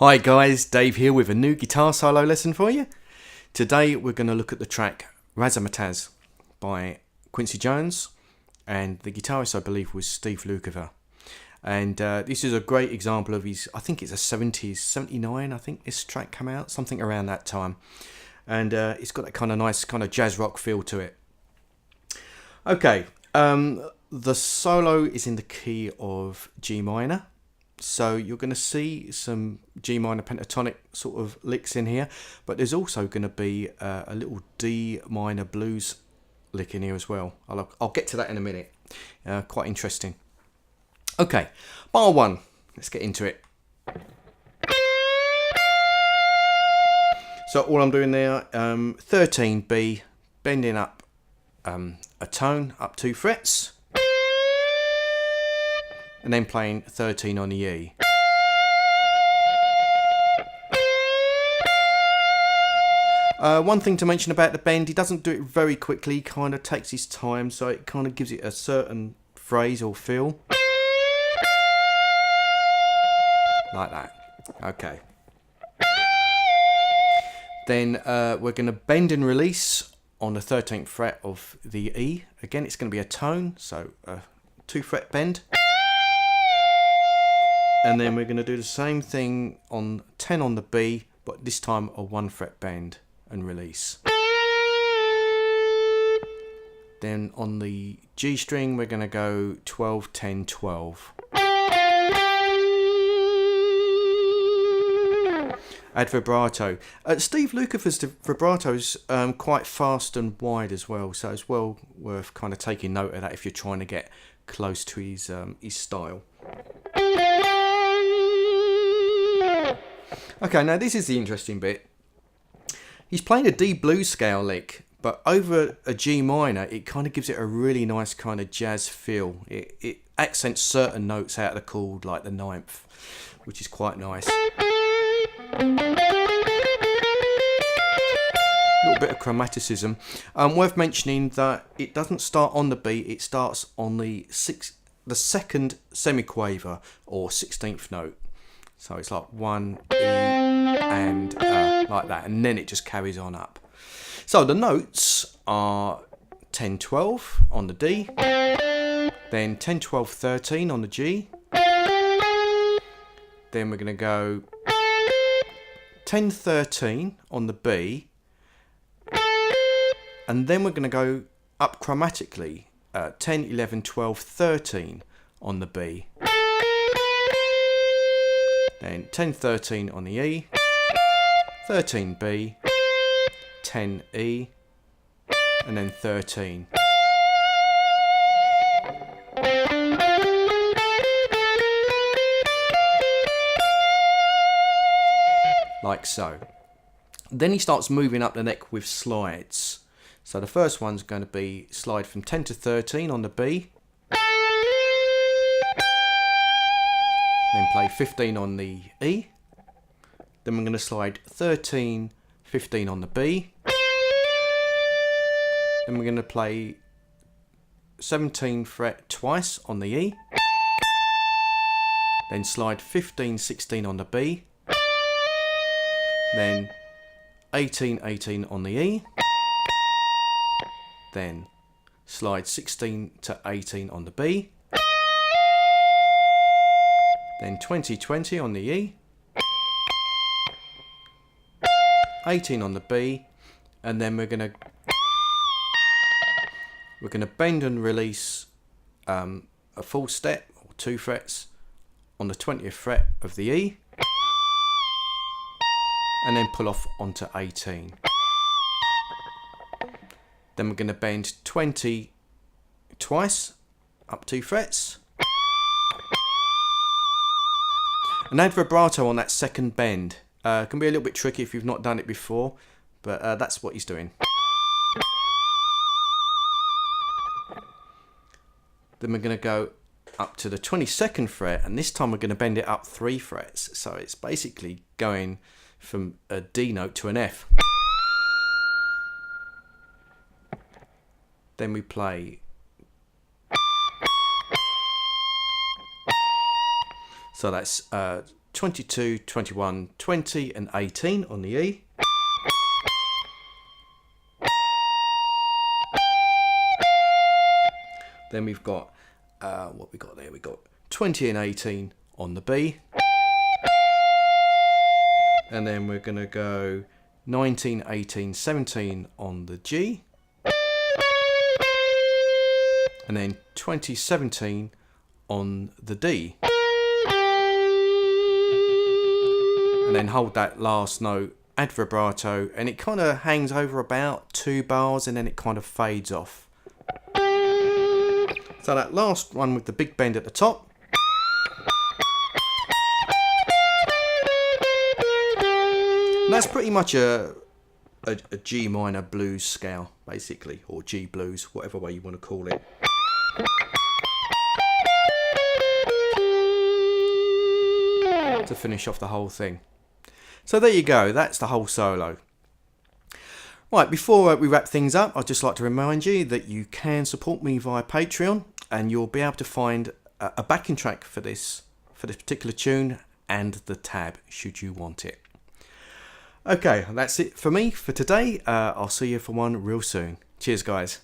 Hi guys, Dave here with a new guitar solo lesson for you. Today we're going to look at the track Razzmatazz by Quincy Jones, and the guitarist I believe was Steve Lukather. And this is a great example of his, I think it's a 70s, 79 I think this track came out, something around that time. And it's got that kind of nice kind of jazz rock feel to it. Okay, the solo is in the key of G minor. So you're going to see some G minor pentatonic sort of licks in here, but there's also going to be a little D minor blues lick in here as well. I'll get to that in a minute. Quite interesting. Okay, bar one. Let's get into it. So all I'm doing there, 13B, bending up a tone up 2 frets. And then playing 13 on the E. One thing to mention about the bend, he doesn't do it very quickly, he kind of takes his time, so it kind of gives it a certain phrase or feel. Like that. Okay. Then we're going to bend and release on the 13th fret of the E. Again, it's going to be a tone, so a 2 fret bend. And then we're going to do the same thing on 10 on the B, but this time a 1 fret bend and release. Then on the G string we're going to go 12, 10, 12. Add vibrato. Steve Lukather's vibrato is quite fast and wide as well, so it's well worth kind of taking note of that if you're trying to get close to his style. Okay, now this is the interesting bit. He's playing a D blues scale lick, but over a G minor, it kind of gives it a really nice kind of jazz feel. It accents certain notes out of the chord, like the 9th, which is quite nice. A little bit of chromaticism. Worth mentioning that it doesn't start on the B, it starts on the second semiquaver or 16th note. So it's like 1 E and like that, and then it just carries on up. So the notes are 10, 12 on the D, then 10, 12, 13 on the G. Then we're going to go 10, 13 on the B, and then we're going to go up chromatically, 10, 11, 12, 13 on the B. Then 10, 13 on the E, 13 B, 10 E, and then 13. Like so. Then he starts moving up the neck with slides. So the first one's going to be slide from 10 to 13 on the B. Then play 15 on the E. Then we're going to slide 13, 15 on the B. Then we're going to play 17 fret twice on the E. Then slide 15, 16 on the B. Then 18, 18 on the E. Then slide 16 to 18 on the B. Then 20, 20 on the E, 18 on the B, and then we're gonna bend and release a full step or 2 frets on the 20th fret of the E, and then pull off onto 18. Then we're gonna bend 20 twice up 2 frets. And add vibrato on that second bend. Can be a little bit tricky if you've not done it before, but that's what he's doing. Then we're going to go up to the 22nd fret, and this time we're going to bend it up 3 frets. So it's basically going from a D note to an F. Then we play So that's 22, 21, 20 and 18 on the E. Then we've got, what we got there? We got 20 and 18 on the B. And then we're going to go 19, 18, 17 on the G. And then 20, 17 on the D. And then hold that last note, add vibrato, and it kind of hangs over about 2 bars and then it kind of fades off. So that last one with the big bend at the top. And that's pretty much a G minor blues scale, basically, or G blues, whatever way you want to call it. To finish off the whole thing. So there you go, that's the whole solo. Right, before we wrap things up, I'd just like to remind you that you can support me via Patreon, and you'll be able to find a backing track for this particular tune and the tab should you want it. Okay, that's it for me for today. I'll see you for one real soon. Cheers, guys.